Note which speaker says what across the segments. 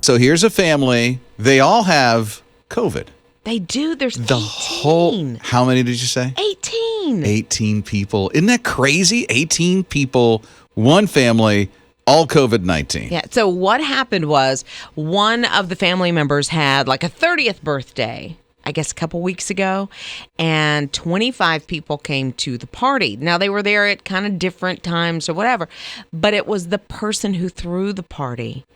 Speaker 1: So here's a family. They all have COVID.
Speaker 2: They do. There's
Speaker 1: The
Speaker 2: 18.
Speaker 1: How many did you say?
Speaker 2: 18.
Speaker 1: 18 people. Isn't that crazy? 18 people, one family, all COVID-19.
Speaker 2: Yeah. So what happened was one of the family members had like a 30th birthday, I guess a couple weeks ago, and 25 people came to the party. Now, they were there at kind of different times or whatever, but it was the person who threw the party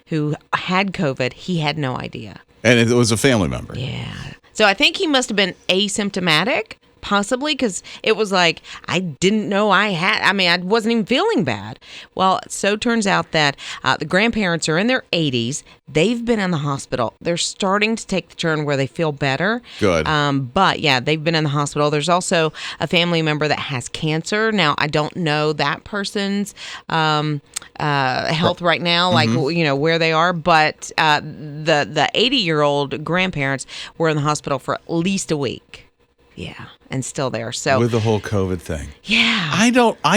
Speaker 2: who had COVID. He had no idea.
Speaker 1: And it was a family member.
Speaker 2: Yeah. So I think he must have been asymptomatic, possibly, because it was like, I didn't know I wasn't even feeling bad. Well, so it turns out that the grandparents are in their 80s. They've been in the hospital. They're starting to take the turn where they feel better.
Speaker 1: Good.
Speaker 2: But yeah, they've been in the hospital. There's also a family member that has cancer. Now, I don't know that person's health right now, like, where they are. But the 80-year-old grandparents were in the hospital for at least a week. Yeah, and still there. So
Speaker 1: with the whole COVID thing.
Speaker 2: Yeah.
Speaker 1: I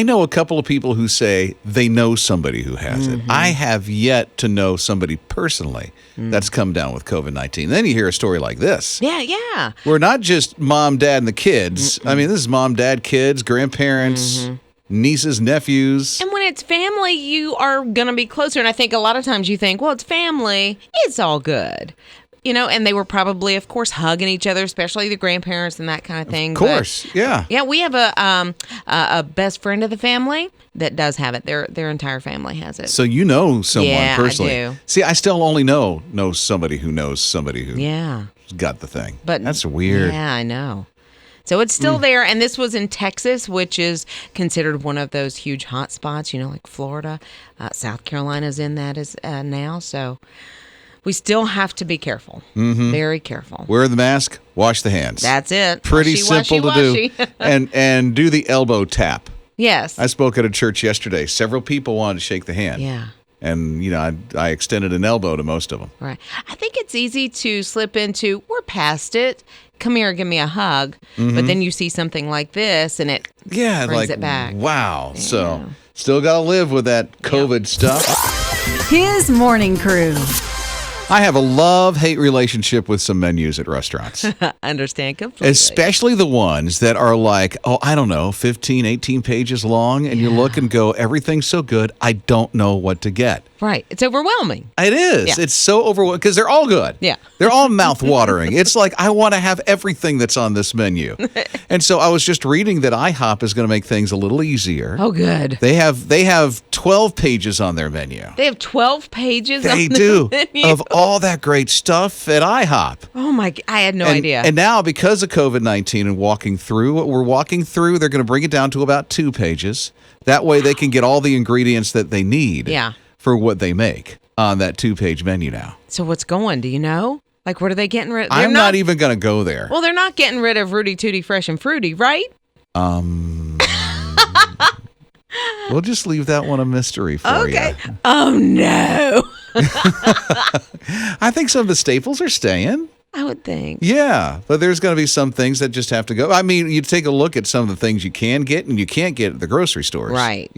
Speaker 1: know a couple of people who say they know somebody who has it. I have yet to know somebody personally that's come down with COVID-19. Then you hear a story like this.
Speaker 2: Yeah.
Speaker 1: We're not just mom, dad, and the kids. I mean, this is mom, dad, kids, grandparents, nieces, nephews.
Speaker 2: And when it's family, you are going to be closer. And I think a lot of times you think, well, it's family. It's all good. And they were probably, of course, hugging each other, especially the grandparents and that kind of thing.
Speaker 1: Of course, yeah.
Speaker 2: Yeah, we have a best friend of the family that does have it. Their entire family has it.
Speaker 1: So you know someone personally.
Speaker 2: I do.
Speaker 1: See, I still only know somebody who knows somebody who got the thing.
Speaker 2: But
Speaker 1: that's weird.
Speaker 2: Yeah, I know. So it's still there, and this was in Texas, which is considered one of those huge hot spots, like Florida. South Carolina's in that now, so we still have to be careful. Very careful.
Speaker 1: Wear the mask, wash the hands.
Speaker 2: That's it.
Speaker 1: Pretty simple to do. And do the elbow tap.
Speaker 2: Yes.
Speaker 1: I spoke at a church yesterday. Several people wanted to shake the hand.
Speaker 2: Yeah.
Speaker 1: And, I extended an elbow to most of them.
Speaker 2: Right. I think it's easy to slip into, we're past it. Come here, give me a hug. But then you see something like this, and it brings it back.
Speaker 1: Wow. Yeah. So, still got to live with that COVID stuff.
Speaker 3: His morning crew.
Speaker 1: I have a love-hate relationship with some menus at restaurants.
Speaker 2: Understand completely.
Speaker 1: Especially the ones that are like, 15, 18 pages long, and you look and go, everything's so good, I don't know what to get.
Speaker 2: Right. It's overwhelming.
Speaker 1: It is.
Speaker 2: Yeah.
Speaker 1: It's so overwhelming because they're all good.
Speaker 2: Yeah.
Speaker 1: They're all mouth-watering. It's like, I want to have everything that's on this menu. And so I was just reading that IHOP is going to make things a little easier.
Speaker 2: Oh, good.
Speaker 1: They have 12 pages on their menu.
Speaker 2: They have 12 pages on
Speaker 1: their
Speaker 2: menu? They do.
Speaker 1: Of all that great stuff at IHOP.
Speaker 2: Oh, my, I had no idea.
Speaker 1: And now, because of COVID-19 and walking through what we're walking through, they're going to bring it down to about 2 pages. That way they can get all the ingredients that they need for what they make on that 2-page menu now.
Speaker 2: So what's going? Do you know? Like, what are they getting rid of?
Speaker 1: I'm not even going to go there.
Speaker 2: Well, they're not getting rid of Rudy Tooty Fresh and Fruity, right?
Speaker 1: We'll just leave that one a mystery for you.
Speaker 2: Okay. Oh, no.
Speaker 1: I think some of the staples are staying.
Speaker 2: I would think.
Speaker 1: Yeah, but there's going to be some things that just have to go. I mean, you take a look at some of the things you can get and you can't get at the grocery stores.
Speaker 2: Right.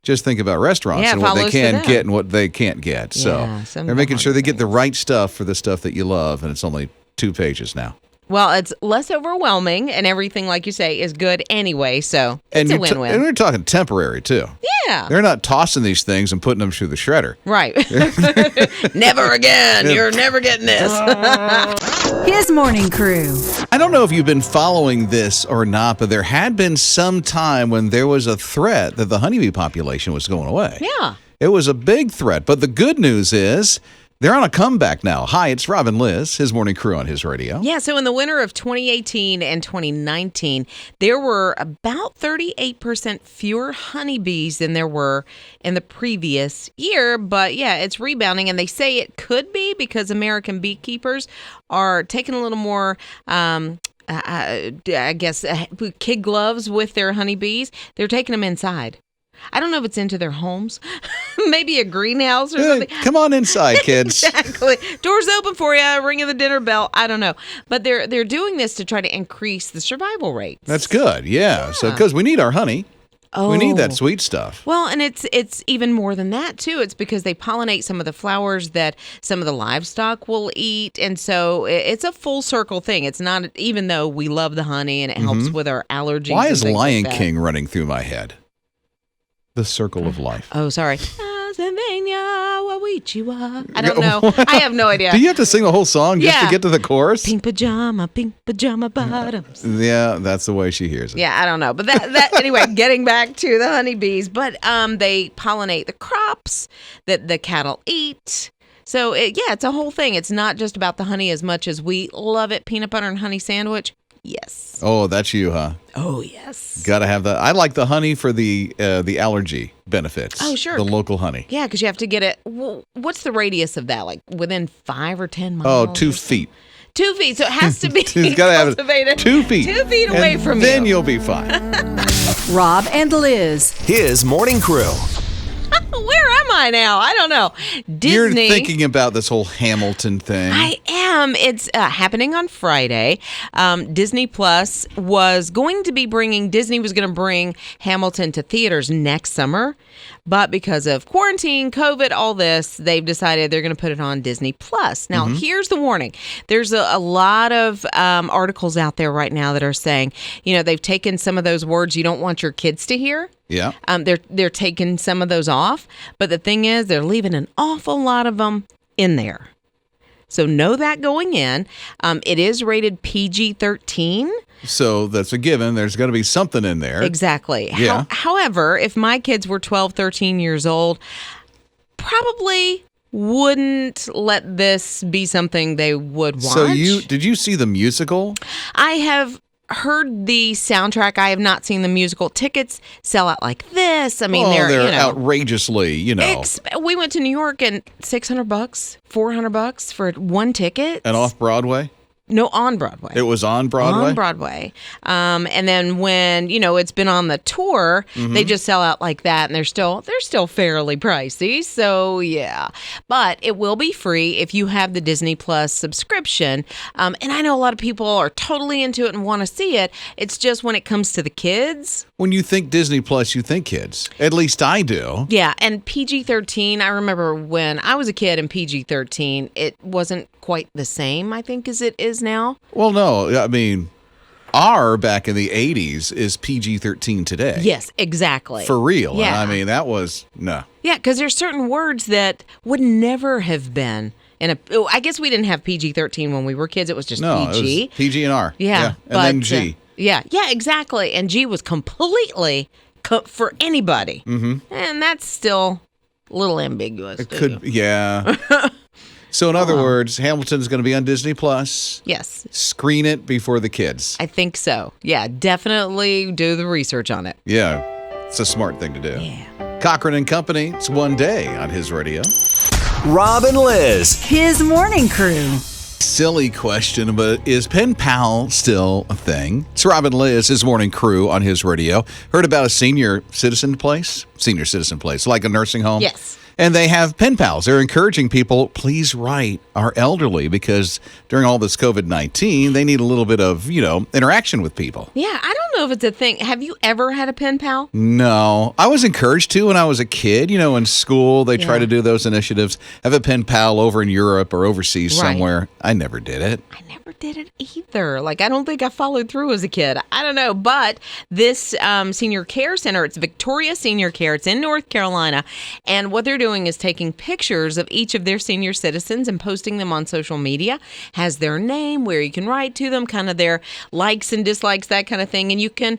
Speaker 1: Just think about restaurants and what they can get and what they can't get. So they're making sure they get the right stuff for the stuff that you love, and it's only 2 pages now.
Speaker 2: Well, it's less overwhelming, and everything, like you say, is good anyway, so it's a win-win.
Speaker 1: And we're talking temporary, too.
Speaker 2: Yeah.
Speaker 1: They're not tossing these things and putting them through the shredder.
Speaker 2: Right. Never again. You're never getting this.
Speaker 3: His morning crew.
Speaker 1: I don't know if you've been following this or not, but there had been some time when there was a threat that the honeybee population was going away.
Speaker 2: Yeah.
Speaker 1: It was a big threat, but the good news is they're on a comeback now. Hi, it's Rob Lizz, his morning crew on his radio.
Speaker 2: Yeah, so in the winter of 2018 and 2019, there were about 38% fewer honeybees than there were in the previous year. But yeah, it's rebounding, and they say it could be because American beekeepers are taking a little more kid gloves with their honeybees. They're taking them inside. I don't know if it's into their homes, maybe a greenhouse or something.
Speaker 1: Come on inside, kids.
Speaker 2: Exactly. Doors open for you, ringing the dinner bell. I don't know. But they're doing this to try to increase the survival rates.
Speaker 1: That's good, yeah. So because we need our honey.
Speaker 2: Oh.
Speaker 1: We need that sweet stuff.
Speaker 2: Well, and it's even more than that, too. It's because they pollinate some of the flowers that some of the livestock will eat. And so it's a full circle thing. It's not, even though we love the honey and it helps with our allergies.
Speaker 1: Why is Lion King running through my head? The circle of life.
Speaker 2: Oh, sorry. I don't know. I have no idea.
Speaker 1: Do you have to sing the whole song just to get to the chorus?
Speaker 2: Pink pajama bottoms.
Speaker 1: Yeah, that's the way she hears it.
Speaker 2: Yeah, I don't know. But that anyway, getting back to the honeybees. But they pollinate the crops that the cattle eat. So, it's a whole thing. It's not just about the honey as much as we love it. Peanut butter and honey sandwich. Yes.
Speaker 1: Oh, that's you, huh?
Speaker 2: Oh, yes.
Speaker 1: Got to have that. I like the honey for the allergy benefits.
Speaker 2: Oh, sure.
Speaker 1: The local honey.
Speaker 2: Yeah, because you have to get it. What's the radius of that? Like within 5 or 10 miles?
Speaker 1: Oh, 2 feet.
Speaker 2: 2 feet. So it has to be
Speaker 1: It's got to have
Speaker 2: cultivated
Speaker 1: 2 feet.
Speaker 2: 2 feet away from you.
Speaker 1: Then you'll be fine.
Speaker 3: Rob and Liz.
Speaker 4: His morning crew.
Speaker 2: Where am I now? I don't know. Disney.
Speaker 1: You're thinking about this whole Hamilton thing.
Speaker 2: I am. It's happening on Friday. Disney Plus was going to be Disney was going to bring Hamilton to theaters next summer. But because of quarantine, COVID, all this, they've decided they're going to put it on Disney Plus. Now, here's the warning. There's a lot of articles out there right now that are saying, they've taken some of those words you don't want your kids to hear.
Speaker 1: Yeah.
Speaker 2: They're taking some of those off. But the thing is, they're leaving an awful lot of them in there. So know that going in. It is rated PG-13.
Speaker 1: So that's a given. There's going to be something in there.
Speaker 2: Exactly.
Speaker 1: Yeah.
Speaker 2: However, if my kids were 12, 13 years old, probably wouldn't let this be something they would watch.
Speaker 1: So did you see the musical?
Speaker 2: I have heard the soundtrack. I have not seen the musical. Tickets sell out like this. I mean, they're
Speaker 1: outrageously,
Speaker 2: we went to New York and $600, $400 for one ticket.
Speaker 1: And off Broadway?
Speaker 2: No, on Broadway.
Speaker 1: It was on Broadway?
Speaker 2: On Broadway. And then when, it's been on the tour, they just sell out like that, and they're still fairly pricey. So, yeah. But it will be free if you have the Disney Plus subscription. And I know a lot of people are totally into it and want to see it. It's just when it comes to the kids.
Speaker 1: When you think Disney Plus, you think kids. At least I do.
Speaker 2: Yeah, and PG-13, I remember when I was a kid in PG-13, it wasn't quite the same, I think, as it is now.
Speaker 1: Well, no, I mean, R back in the 80s is PG-13 today.
Speaker 2: Yes, exactly.
Speaker 1: For real.
Speaker 2: Yeah.
Speaker 1: And I mean, that was, no.
Speaker 2: Yeah, because there's certain words that would never have been I guess we didn't have PG-13 when we were kids. It was just PG.
Speaker 1: It was PG and R.
Speaker 2: Yeah.
Speaker 1: And then G.
Speaker 2: Yeah, exactly. And G was completely for anybody. Mm-hmm. And that's still a little ambiguous.
Speaker 1: It could, yeah. So in other words, Hamilton's going to be on Disney Plus.
Speaker 2: Yes.
Speaker 1: Screen it before the kids.
Speaker 2: I think so. Yeah, definitely do the research on it.
Speaker 1: Yeah, it's a smart thing to do.
Speaker 2: Yeah.
Speaker 1: Cochran and Company, it's one day on his radio.
Speaker 4: Rob and Liz.
Speaker 3: His morning crew.
Speaker 1: Silly question, but is Penpal still a thing? It's Rob and Liz, his morning crew on his radio. Heard about a senior citizen place, like a nursing home?
Speaker 2: Yes.
Speaker 1: And they have Penpals. They're encouraging people, please write our elderly, because during all this COVID-19, they need a little bit of, interaction with people.
Speaker 2: Yeah, I don't know if it's a thing. Have you ever had a pen pal?
Speaker 1: No. I was encouraged to when I was a kid. In school, they try to do those initiatives. Have a pen pal over in Europe or overseas somewhere. I never did it.
Speaker 2: I never did it either. I don't think I followed through as a kid. I don't know. But this senior care center, it's Victoria Senior Care. It's in North Carolina. And what they're doing is taking pictures of each of their senior citizens and posting them on social media. Has their name, where you can write to them, kind of their likes and dislikes, that kind of thing. And you can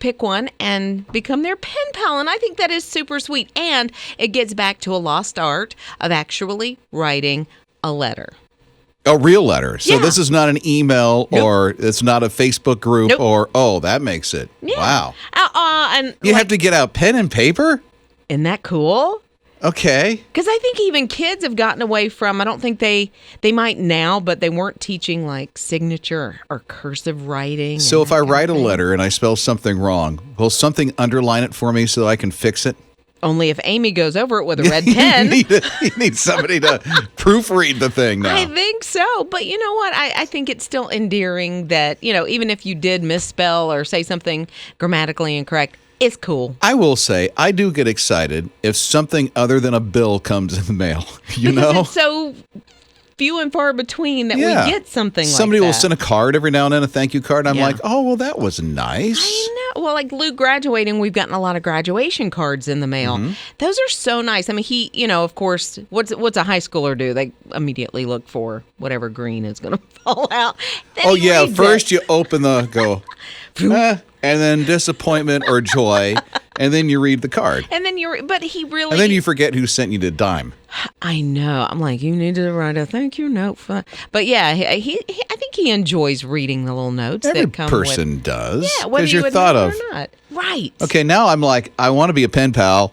Speaker 2: pick one and become their pen pal. And I think that is super sweet. And it gets back to a lost art of actually writing a letter.
Speaker 1: A real letter. So this is not an email or it's not a Facebook group that makes it.
Speaker 2: Yeah.
Speaker 1: Wow.
Speaker 2: And
Speaker 1: you have to get out pen and paper?
Speaker 2: Isn't that cool?
Speaker 1: Okay.
Speaker 2: Because I think even kids have gotten away from, I don't think they might now, but they weren't teaching signature or cursive writing.
Speaker 1: So if I write a letter and I spell something wrong, will something underline it for me so that I can fix it?
Speaker 2: Only if Amy goes over it with a red pen.
Speaker 1: You need somebody to proofread the thing now.
Speaker 2: I think so. But you know what? I think it's still endearing that, even if you did misspell or say something grammatically incorrect, It's cool.
Speaker 1: I will say, I do get excited if something other than a bill comes in the mail. Because
Speaker 2: it's so few and far between that we get something like that.
Speaker 1: Somebody will send a card every now and then, a thank you card, and I'm like, oh, well, that was nice.
Speaker 2: I know. Well, like Lou graduating, we've gotten a lot of graduation cards in the mail. Mm-hmm. Those are so nice. I mean, he, of course, what's a high schooler do? They immediately look for whatever green is going to fall out. Then
Speaker 1: first you open go, and then disappointment or joy, and then you read the card.
Speaker 2: And then and
Speaker 1: then you forget who sent you the dime.
Speaker 2: I know. I'm like, you need to write a thank you note for. But yeah, I think he enjoys reading the little notes that come with.
Speaker 1: Every person does.
Speaker 2: Yeah, whether
Speaker 1: you're thought of
Speaker 2: or not. Right.
Speaker 1: Okay, now I'm like, I want to be a pen pal.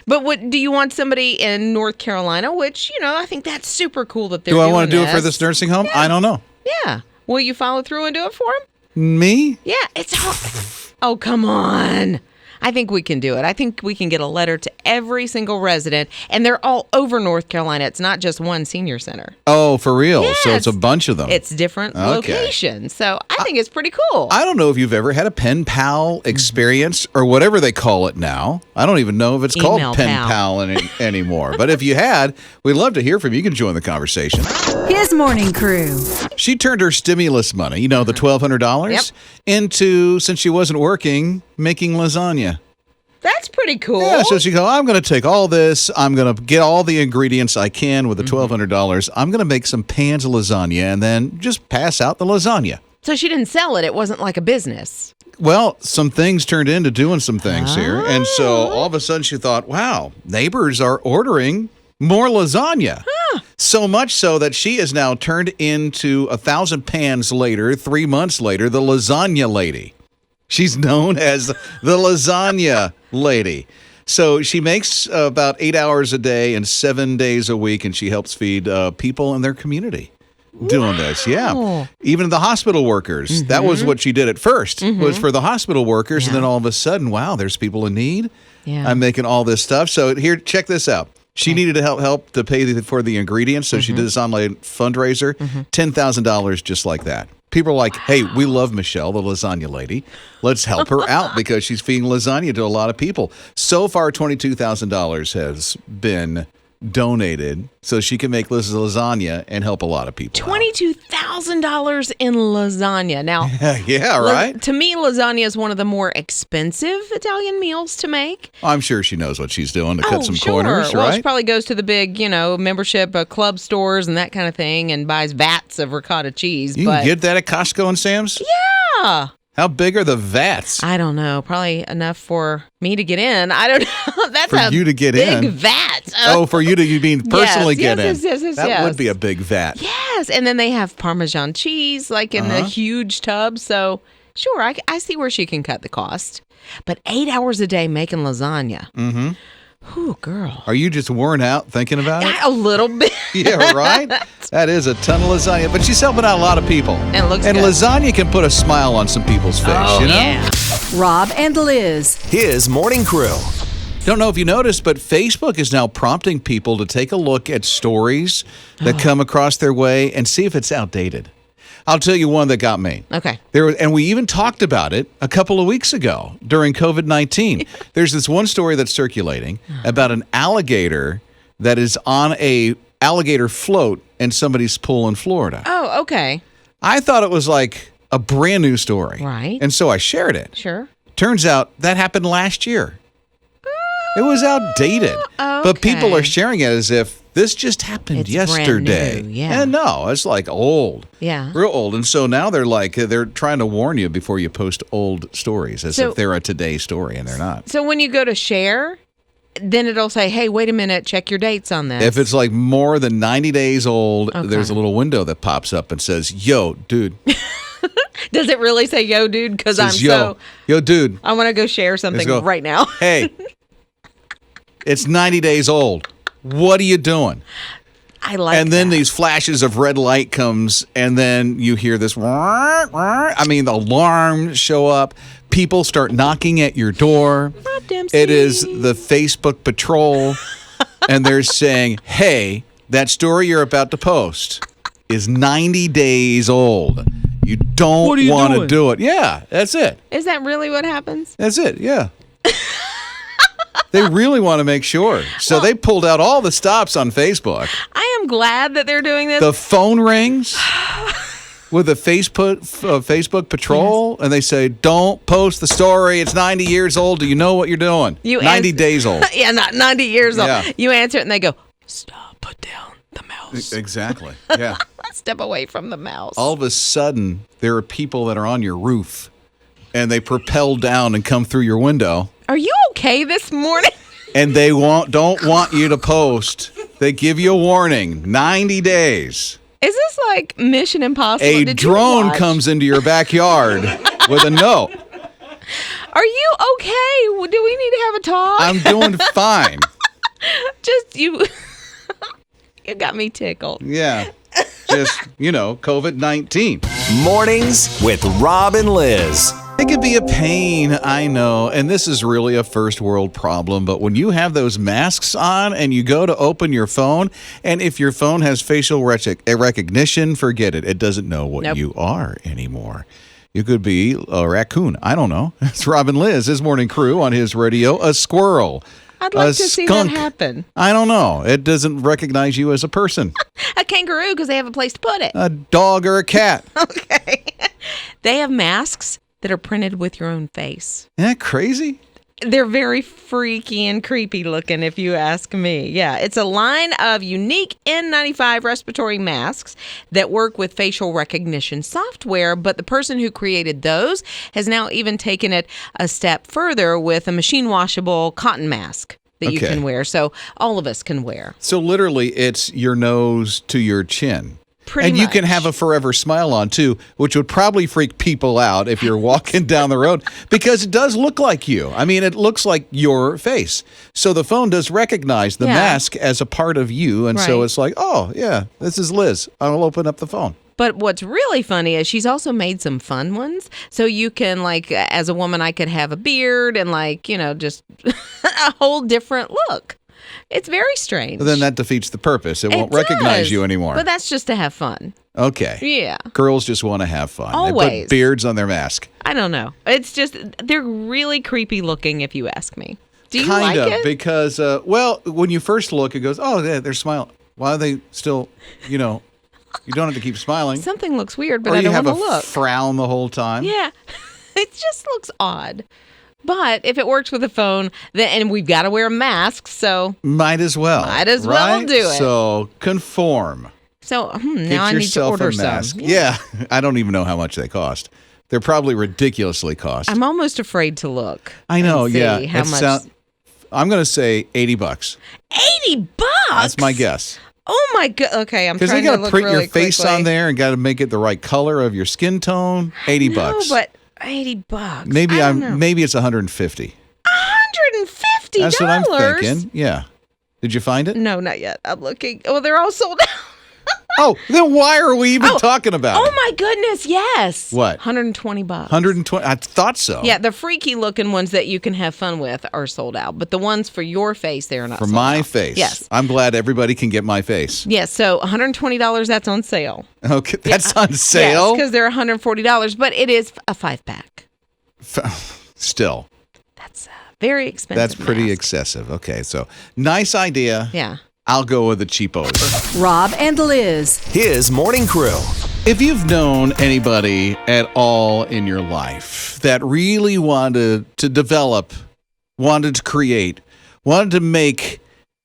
Speaker 2: But do you want somebody in North Carolina? Which I think that's super cool that they're.
Speaker 1: Do I want to do it for this nursing home? Yeah. I don't know.
Speaker 2: Yeah. Will you follow through and do it for him?
Speaker 1: Me?
Speaker 2: Yeah. It's hard. Oh, come on. I think we can do it. I think we can get a letter to every single resident, and they're all over North Carolina. It's not just one senior center.
Speaker 1: Oh, for real?
Speaker 2: Yeah,
Speaker 1: so it's a bunch of them.
Speaker 2: It's different locations. So I think it's pretty cool.
Speaker 1: I don't know if you've ever had a pen pal experience or whatever they call it now. I don't even know if it's called pen pal anymore. But if you had, we'd love to hear from you. You can join the conversation.
Speaker 3: His morning crew.
Speaker 1: She turned her stimulus money, the $1,200, into, since she wasn't working, making lasagna.
Speaker 2: That's pretty cool.
Speaker 1: Yeah, so she goes, I'm going to take all this. I'm going to get all the ingredients I can with the $1,200. I'm going to make some pans of lasagna and then just pass out the lasagna.
Speaker 2: So she didn't sell it. It wasn't like a business.
Speaker 1: Well, some things turned into doing some things here. And so all of a sudden she thought, wow, neighbors are ordering more lasagna. Huh. So much so that she is now turned into 1,000 pans later, 3 months later, the Lasagna Lady. She's known as the Lasagna Lady. So she makes about 8 hours a day and 7 days a week, and she helps feed people in their community doing this. Yeah. Even the hospital workers. Mm-hmm. That was what she did at first, was for the hospital workers. And then all of a sudden, wow, there's people in need. Yeah. I'm making all this stuff. So here, check this out. She needed to help to pay for the ingredients, so she did this online fundraiser, $10,000 just like that. People are like, hey, we love Michelle, the Lasagna Lady. Let's help her out because she's feeding lasagna to a lot of people. So far, $22,000 has been donated so she can make lasagna and help a lot of people.
Speaker 2: $22,000 in lasagna. Now,
Speaker 1: yeah, right?
Speaker 2: To me, lasagna is one of the more expensive Italian meals to make.
Speaker 1: I'm sure she knows what she's doing to cut some corners, right?
Speaker 2: Well, she probably goes to the big, membership club stores and that kind of thing and buys vats of ricotta cheese.
Speaker 1: You can get that at Costco and Sam's?
Speaker 2: Yeah.
Speaker 1: How big are the vats?
Speaker 2: I don't know. Probably enough for me to get in. I don't know. That's
Speaker 1: for you to get
Speaker 2: big
Speaker 1: in.
Speaker 2: Vat.
Speaker 1: For you to personally get in.
Speaker 2: Yes.
Speaker 1: That would be a big vat.
Speaker 2: Yes, and then they have Parmesan cheese like in the huge tub. So sure, I see where she can cut the cost. But 8 hours a day making lasagna. Mm-hmm. Ooh, girl.
Speaker 1: Are you just worn out thinking about it?
Speaker 2: A little bit.
Speaker 1: Yeah, right? That is a ton of lasagna. But she's helping out a lot of people.
Speaker 2: And it looks good.
Speaker 1: Lasagna can put a smile on some people's face,
Speaker 2: Yeah.
Speaker 3: Rob and Liz.
Speaker 4: His morning crew.
Speaker 1: Don't know if you noticed, but Facebook is now prompting people to take a look at stories that come across their way and see if it's outdated. I'll tell you one that got me.
Speaker 2: Okay.
Speaker 1: And we even talked about it a couple of weeks ago during COVID-19. There's this one story that's circulating about an alligator that is on a alligator float in somebody's pool in Florida.
Speaker 2: Oh, okay.
Speaker 1: I thought it was like a brand new story.
Speaker 2: Right.
Speaker 1: And so I shared it.
Speaker 2: Sure.
Speaker 1: Turns out that happened last year. It was outdated.
Speaker 2: Okay.
Speaker 1: But people are sharing it as if this just happened yesterday.
Speaker 2: Brand new, yeah.
Speaker 1: And no, it's like old.
Speaker 2: Yeah.
Speaker 1: Real old. And so now they're trying to warn you before you post old stories as if they're a today story, and they're not.
Speaker 2: So when you go to share, then it'll say, hey, wait a minute, check your dates on this.
Speaker 1: If it's like more than 90 days old, there's a little window that pops up and says, yo, dude.
Speaker 2: Does it really say yo, dude? Because
Speaker 1: yo, dude.
Speaker 2: I want to go share something right now.
Speaker 1: Hey, it's 90 days old. What are you doing?
Speaker 2: I like
Speaker 1: And then
Speaker 2: that.
Speaker 1: these flashes of red light comes, and then you hear this, the alarms show up. People start knocking at your door.
Speaker 2: Rob Dempsey.
Speaker 1: It is the Facebook patrol, and they're saying, hey, that story you're about to post is 90 days old. You don't want to do it. Yeah, that's it.
Speaker 2: Is that really what happens?
Speaker 1: That's it, yeah. They really want to make sure. So they pulled out all the stops on Facebook.
Speaker 2: I am glad that they're doing this.
Speaker 1: The phone rings with a Facebook patrol, and they say, don't post the story. It's 90 years old. Do you know what you're doing? 90 days old.
Speaker 2: Yeah, not 90 years old.
Speaker 1: Yeah.
Speaker 2: You answer it, and they go, stop, put down the mouse.
Speaker 1: Exactly, yeah.
Speaker 2: Step away from the mouse.
Speaker 1: All of a sudden, there are people that are on your roof, and they propel down and come through your window.
Speaker 2: Are you okay this morning?
Speaker 1: And they don't want you to post. They give you a warning, 90 days.
Speaker 2: Is this like Mission Impossible?
Speaker 1: A drone comes into your backyard with a note.
Speaker 2: Are you okay? Do we need to have a talk?
Speaker 1: I'm doing fine.
Speaker 2: You got me tickled.
Speaker 1: Yeah. Just, COVID-19.
Speaker 4: Mornings with Rob and Liz.
Speaker 1: It could be a pain, I know, and this is really a first world problem, but when you have those masks on and you go to open your phone, and if your phone has facial recognition, forget it. It doesn't know what you are anymore. You could be a raccoon. I don't know. It's Rob and Liz, his morning crew on his radio, a squirrel.
Speaker 2: I'd like to see that happen.
Speaker 1: I don't know. It doesn't recognize you as a person.
Speaker 2: A kangaroo because they have a place to put it.
Speaker 1: A dog or a cat.
Speaker 2: Okay. They have masks that are printed with your own face.
Speaker 1: Isn't that crazy?
Speaker 2: They're very freaky and creepy looking, if you ask me. Yeah, it's a line of unique N95 respiratory masks that work with facial recognition software, but the person who created those has now even taken it a step further with a machine washable cotton mask that you can wear. So all of us can wear.
Speaker 1: So literally, it's your nose to your chin.
Speaker 2: Pretty much.
Speaker 1: You can have a forever smile on, too, which would probably freak people out if you're walking down the road, because it does look like you. I mean, it looks like your face. So the phone does recognize the mask as a part of you, and so it's like, oh, yeah, this is Liz. I'll open up the phone.
Speaker 2: But what's really funny is she's also made some fun ones. So you can, like, as a woman, I could have a beard and, just a whole different look. It's very strange.
Speaker 1: But then that defeats the purpose. It won't recognize you anymore.
Speaker 2: But that's just to have fun.
Speaker 1: Okay.
Speaker 2: Yeah.
Speaker 1: Girls just want to have fun.
Speaker 2: Always.
Speaker 1: They put beards on their mask.
Speaker 2: I don't know. It's just, they're really creepy looking if you ask me. Do you
Speaker 1: like it? Kind of,
Speaker 2: because,
Speaker 1: when you first look, it goes, oh, they're smiling. Why are they still, you don't have to keep smiling.
Speaker 2: Something looks weird, but I don't want to look.
Speaker 1: Or you have a frown the whole time.
Speaker 2: Yeah. It just looks odd. But if it works with a phone, and we've got to wear masks, so...
Speaker 1: Might as well.
Speaker 2: Well do it.
Speaker 1: So, conform.
Speaker 2: So, now I need to order some.
Speaker 1: Yeah. I don't even know how much they cost. They're probably ridiculously cost.
Speaker 2: I'm almost afraid to look.
Speaker 1: I know,
Speaker 2: yeah. How much?
Speaker 1: I'm going to say $80.
Speaker 2: $80?
Speaker 1: That's my guess.
Speaker 2: Oh, my God. Okay, I'm trying to look really quickly. Because they got to print your face
Speaker 1: on there and got to make it the right color of your skin tone. $80.
Speaker 2: No, but... $80.
Speaker 1: Maybe it's $150.
Speaker 2: $150?
Speaker 1: That's what I'm thinking. Yeah. Did you find it?
Speaker 2: No, not yet. I'm looking. Oh, they're all sold out.
Speaker 1: Oh, then why are we even talking about it?
Speaker 2: Oh my goodness, yes.
Speaker 1: What?
Speaker 2: $120.
Speaker 1: $120. I thought so.
Speaker 2: Yeah, the freaky looking ones that you can have fun with are sold out, but the ones for your face, they're not sold out.
Speaker 1: For my face.
Speaker 2: Yes.
Speaker 1: I'm glad everybody can get my face.
Speaker 2: Yes, so $120, that's on sale.
Speaker 1: Okay, that's on sale?
Speaker 2: Yes, because they're $140, but it is a 5-pack.
Speaker 1: Still.
Speaker 2: That's very expensive.
Speaker 1: That's pretty excessive. Okay, so nice idea.
Speaker 2: Yeah.
Speaker 1: I'll go with the cheapos.
Speaker 3: Rob and Liz.
Speaker 4: His morning crew.
Speaker 1: If you've known anybody at all in your life that really wanted to develop, wanted to create, wanted to make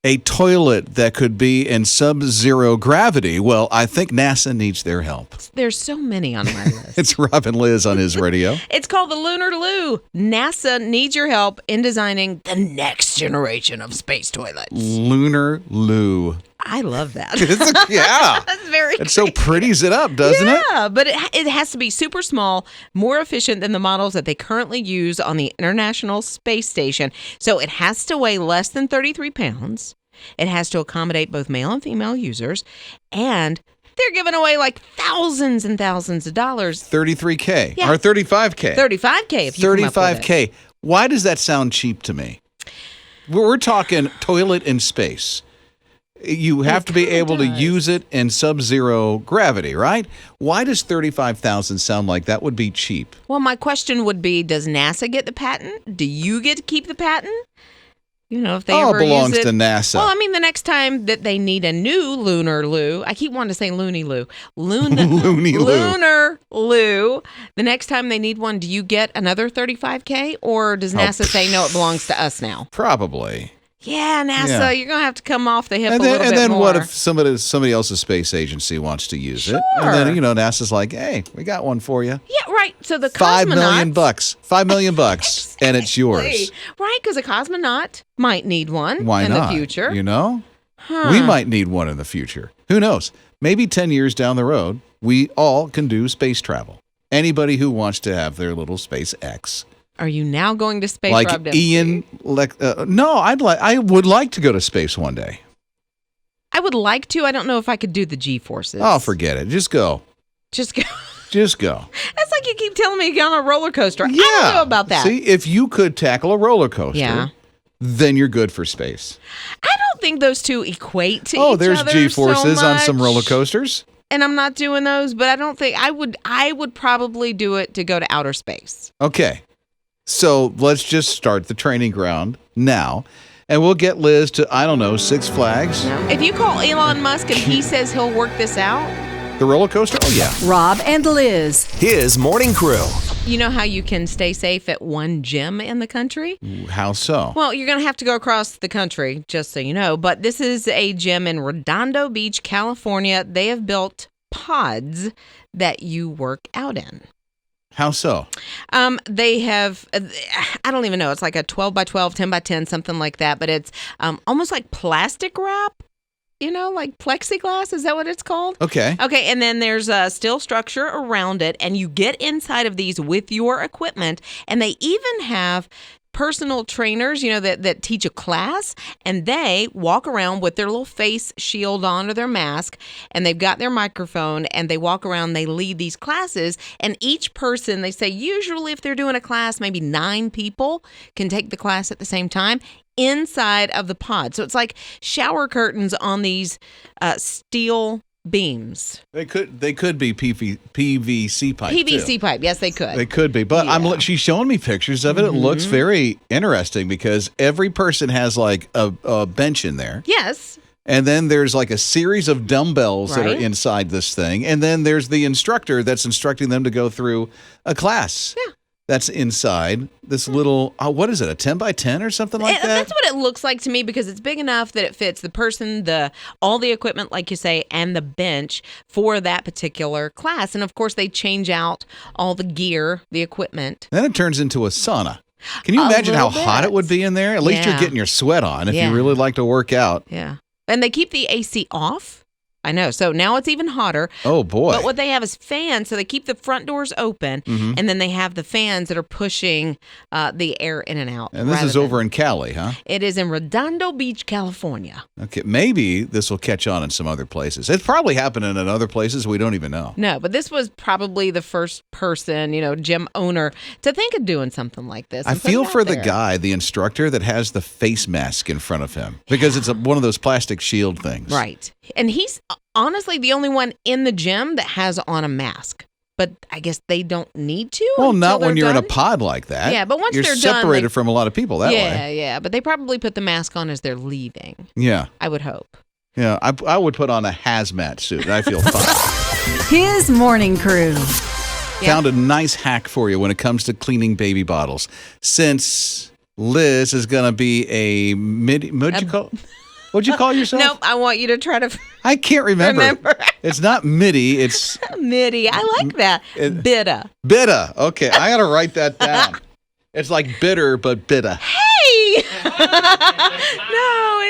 Speaker 1: a toilet that could be in sub-zero gravity, well, I think NASA needs their help.
Speaker 2: There's so many on my list.
Speaker 1: It's Rob and Liz on his radio.
Speaker 2: It's called the Lunar Loo. NASA needs your help in designing the next generation of space toilets.
Speaker 1: Lunar Loo.
Speaker 2: I love that.
Speaker 1: Yeah.
Speaker 2: That's very
Speaker 1: It so pretties it up, doesn't it?
Speaker 2: Yeah, but it has to be super small, more efficient than the models that they currently use on the International Space Station. So it has to weigh less than 33 pounds. It has to accommodate both male and female users. And they're giving away like thousands and thousands of dollars.
Speaker 1: $33K
Speaker 2: Yeah.
Speaker 1: or $35K.
Speaker 2: $35K if you come up with
Speaker 1: $35K.
Speaker 2: it.
Speaker 1: Why does that sound cheap to me? We're talking toilet in space. you have to be able to use it in sub-zero gravity, right? Why does $35,000 sound like that would be cheap?
Speaker 2: Well, my question would be, does NASA get the patent? Do you get to keep the patent? If they ever
Speaker 1: belongs
Speaker 2: use it.
Speaker 1: to NASA.
Speaker 2: Well, I mean, the next time that they need a new Lunar Loo, I keep wanting to say Looney Loo. Lunar Loo. The next time they need one, do you get another $35K? Or does NASA say, no, it belongs to us now?
Speaker 1: Probably.
Speaker 2: Yeah, NASA, you're going to have to come off the hip a little bit more.
Speaker 1: And then what if somebody else's space agency wants to use it? And then, NASA's like, hey, we got one for you.
Speaker 2: Yeah, right. So the
Speaker 1: $5
Speaker 2: cosmonauts...
Speaker 1: $5 million, exactly. And it's yours.
Speaker 2: Right, because a cosmonaut might need one
Speaker 1: Why
Speaker 2: in
Speaker 1: not?
Speaker 2: The future.
Speaker 1: We might need one in the future. Who knows? Maybe 10 years down the road, we all can do space travel. Anybody who wants to have their little SpaceX.
Speaker 2: Are you now going to space,
Speaker 1: like
Speaker 2: Rob Dempsey?
Speaker 1: Ian? No, I would like to go to space one day.
Speaker 2: I would like to. I don't know if I could do the G-forces.
Speaker 1: Oh, forget it. Just go.
Speaker 2: Just go.
Speaker 1: Just go.
Speaker 2: That's like you keep telling me to get on a roller coaster.
Speaker 1: Yeah.
Speaker 2: I don't know about that.
Speaker 1: See, if you could tackle a roller coaster, then you're good for space.
Speaker 2: I don't think those two equate to each other.
Speaker 1: There's G-forces
Speaker 2: so
Speaker 1: on some
Speaker 2: much.
Speaker 1: roller coasters.
Speaker 2: And I'm not doing those, but I don't think I would probably do it to go to outer space.
Speaker 1: Okay. So let's just start the training ground now, and we'll get Liz to, Six Flags.
Speaker 2: No. If you call Elon Musk and he says he'll work this out.
Speaker 1: The roller coaster? Oh, yeah.
Speaker 3: Rob and Liz.
Speaker 4: His morning crew.
Speaker 2: You know how you can stay safe at one gym in the country?
Speaker 1: How so?
Speaker 2: Well, you're going to have to go across the country, just so you know. But this is a gym in Redondo Beach, California. They have built pods that you work out in.
Speaker 1: How so?
Speaker 2: They have, I don't even know. It's like a 12 by 12, 10 by 10, something like that. But it's almost like plastic wrap, like plexiglass. Is that what it's called?
Speaker 1: Okay.
Speaker 2: Okay. And then there's a steel structure around it. And you get inside of these with your equipment. And they even have personal trainers, that teach a class, and they walk around with their little face shield on or their mask, and they've got their microphone, and they walk around, they lead these classes, and each person, they say usually if they're doing a class, maybe 9 people can take the class at the same time inside of the pod. So it's like shower curtains on these steel beams.
Speaker 1: They could be PVC pipe.
Speaker 2: PVC pipe, yes, they could.
Speaker 1: They could be, but she's showing me pictures of it.
Speaker 2: Mm-hmm.
Speaker 1: It looks very interesting because every person has like a bench in there.
Speaker 2: Yes.
Speaker 1: And then there's like a series of dumbbells that are inside this thing, and then there's the instructor that's instructing them to go through a class. Yeah. That's inside this little, what is it, a 10 by 10 or something like that?
Speaker 2: That's what it looks like to me because it's big enough that it fits the person, all the equipment, like you say, and the bench for that particular class. And, of course, they change out all the gear, the equipment.
Speaker 1: Then it turns into a sauna. Can you imagine how hot it would be in there? At least you're getting your sweat on if you really like to work out.
Speaker 2: Yeah. And they keep the AC off. I know. So now it's even hotter.
Speaker 1: Oh, boy.
Speaker 2: But what they have is fans. So they keep the front doors open, and then they have the fans that are pushing the air in and out.
Speaker 1: And this is over in Cali, huh?
Speaker 2: It is in Redondo Beach, California.
Speaker 1: Okay. Maybe this will catch on in some other places. It's probably happening in other places we don't even know.
Speaker 2: No, but this was probably the first person, gym owner to think of doing something like this.
Speaker 1: I feel for the guy, the instructor, that has the face mask in front of him because it's one of those plastic shield things.
Speaker 2: Right. And he's honestly the only one in the gym that has on a mask. But I guess they don't need to.
Speaker 1: Well, not when you're in a pod like that.
Speaker 2: Yeah, but once
Speaker 1: you're
Speaker 2: they're
Speaker 1: separated
Speaker 2: done,
Speaker 1: from a lot of people that way.
Speaker 2: Yeah. But they probably put the mask on as they're leaving.
Speaker 1: Yeah.
Speaker 2: I would hope.
Speaker 1: Yeah, I would put on a hazmat suit. I feel fine.
Speaker 3: His morning crew.
Speaker 1: Found a nice hack for you when it comes to cleaning baby bottles. Since Liz is going to be a what'd you call yourself?
Speaker 2: Nope, I want you to try to
Speaker 1: I can't remember. It's not MIDI, it's
Speaker 2: MIDI. I like that. Bitta.
Speaker 1: Bitta. Okay, I got to write that down. It's like bitter, but bitta.
Speaker 2: Hey! No,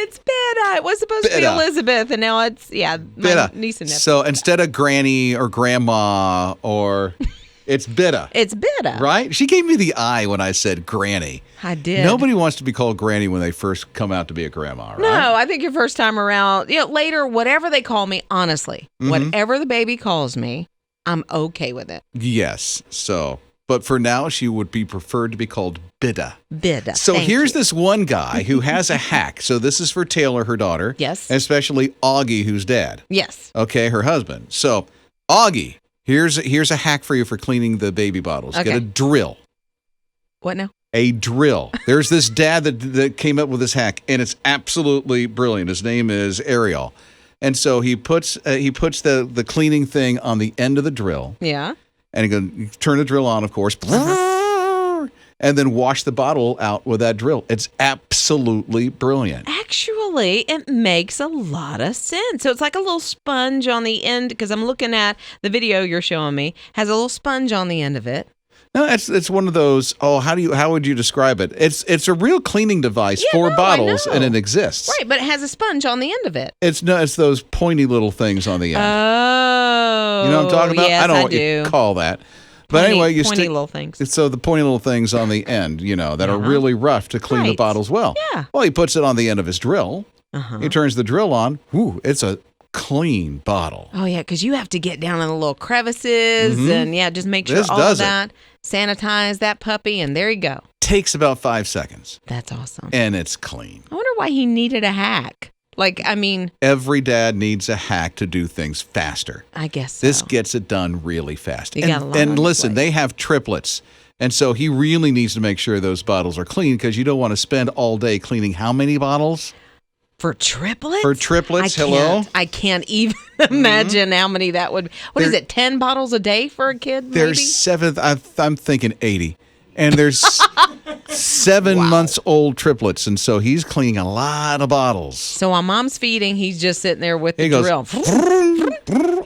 Speaker 2: it's Bitta. It was supposed to be Elizabeth, and now it's, my niece and nephew.
Speaker 1: So instead of granny or grandma or... It's Bitta.
Speaker 2: It's Bitta.
Speaker 1: Right? She gave me the eye when I said granny.
Speaker 2: I did.
Speaker 1: Nobody wants to be called granny when they first come out to be a grandma, right?
Speaker 2: No, I think your first time around, later, whatever they call me, honestly, whatever the baby calls me, I'm okay with it.
Speaker 1: Yes. So But for now, she would be preferred to be called Bidda.
Speaker 2: Bidda.
Speaker 1: So here's this one guy who has a hack. So this is for Taylor, her daughter.
Speaker 2: Yes.
Speaker 1: Especially Augie, who's dad.
Speaker 2: Yes.
Speaker 1: Okay, her husband. So Augie, here's a hack for you for cleaning the baby bottles.
Speaker 2: Okay.
Speaker 1: Get a drill.
Speaker 2: What now?
Speaker 1: A drill. There's this dad that came up with this hack, and it's absolutely brilliant. His name is Ariel. And so he puts the cleaning thing on the end of the drill.
Speaker 2: Yeah.
Speaker 1: And you turn the drill on, of course, and then wash the bottle out with that drill. It's absolutely brilliant.
Speaker 2: Actually, it makes a lot of sense. So it's like a little sponge on the end, because I'm looking at the video you're showing me, has a little sponge on the end of it.
Speaker 1: No, it's one of those. Oh, how would you describe it? It's a real cleaning device for bottles, and it exists.
Speaker 2: Right, but it has a sponge on the end of it.
Speaker 1: It's those pointy little things on the end.
Speaker 2: Oh,
Speaker 1: you know what I'm talking about?
Speaker 2: Yes,
Speaker 1: I don't know what you call that. But anyway, you
Speaker 2: pointy little things.
Speaker 1: So the pointy little things on the end, that are really rough to clean the bottles well.
Speaker 2: Yeah.
Speaker 1: Well, he puts it on the end of his drill. He turns the drill on. Whoo, it's a clean bottle.
Speaker 2: Oh yeah, because you have to get down in the little crevices and just make sure all of that. Sanitize that puppy, and there you go.
Speaker 1: Takes about 5 seconds.
Speaker 2: That's awesome.
Speaker 1: And it's clean.
Speaker 2: I wonder why he needed a hack.
Speaker 1: Every dad needs a hack to do things faster.
Speaker 2: I guess so.
Speaker 1: This gets it done really fast.
Speaker 2: And
Speaker 1: listen, they have triplets. And so he really needs to make sure those bottles are clean, because you don't want to spend all day cleaning how many bottles?
Speaker 2: For triplets?
Speaker 1: For triplets,
Speaker 2: I can't even imagine how many that would. What is it, 10 bottles a day for a kid, maybe?
Speaker 1: There's 7, I'm thinking 80. And there's 7 months old triplets. And so he's cleaning a lot of bottles.
Speaker 2: So while mom's feeding, he's just sitting there with the drill.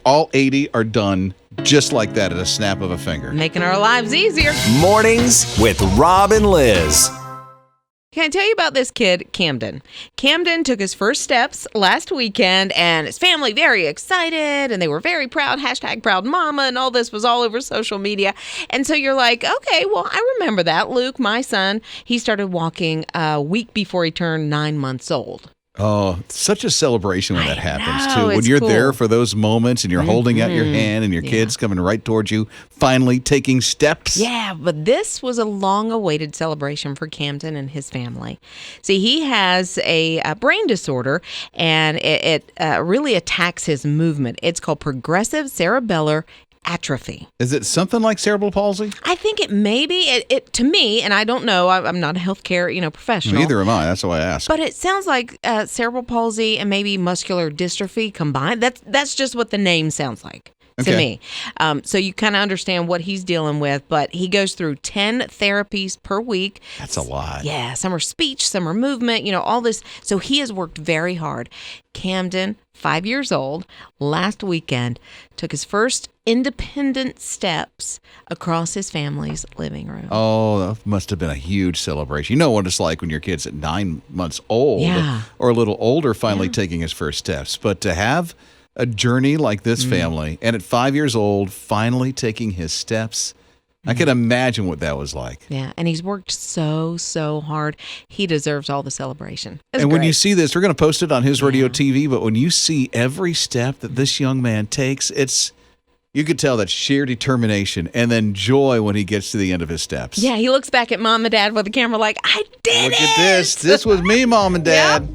Speaker 1: All 80 are done just like that at a snap of a finger.
Speaker 2: Making our lives easier.
Speaker 4: Mornings with Rob and Liz.
Speaker 2: Can I tell you about this kid, Camden? Camden took his first steps last weekend, and his family very excited, and they were very proud, #proud mama, and all this was all over social media. And so you're like, okay, well, I remember that. Luke, my son, he started walking a week before he turned 9 months old.
Speaker 1: Oh, such a celebration when that happens, too. When
Speaker 2: it's
Speaker 1: you're
Speaker 2: cool.
Speaker 1: there for those moments and you're holding out your hand and your kid's coming right towards you, finally taking steps.
Speaker 2: Yeah, but this was a long-awaited celebration for Camden and his family. See, he has a brain disorder, and it really attacks his movement. It's called progressive cerebellar atrophy.
Speaker 1: Is it something like cerebral palsy?
Speaker 2: I think it may be. It to me, and I don't know, I'm not a healthcare professional.
Speaker 1: Neither am I. That's why I asked.
Speaker 2: But it sounds like cerebral palsy and maybe muscular dystrophy combined. That's just what the name sounds like to me. So you kind of understand what he's dealing with, but he goes through 10 therapies per week.
Speaker 1: That's a lot.
Speaker 2: Yeah, some are speech, some are movement, all this. So he has worked very hard. Camden, 5 years old, last weekend, took his first independent steps across his family's living room.
Speaker 1: Oh, that must have been a huge celebration. You know what it's like when your kid's at 9 months old or a little older, finally taking his first steps. But to have a journey like this family, and at 5 years old, finally taking his steps, I can imagine what that was like.
Speaker 2: Yeah, and he's worked so hard. He deserves all the celebration.
Speaker 1: And when you see this, we're going to post it on his radio TV, but when you see every step that this young man takes, you could tell that sheer determination and then joy when he gets to the end of his steps.
Speaker 2: Yeah, he looks back at mom and dad with the camera like, I did it!
Speaker 1: Look at this. This was me, Mom and Dad.
Speaker 2: Yep.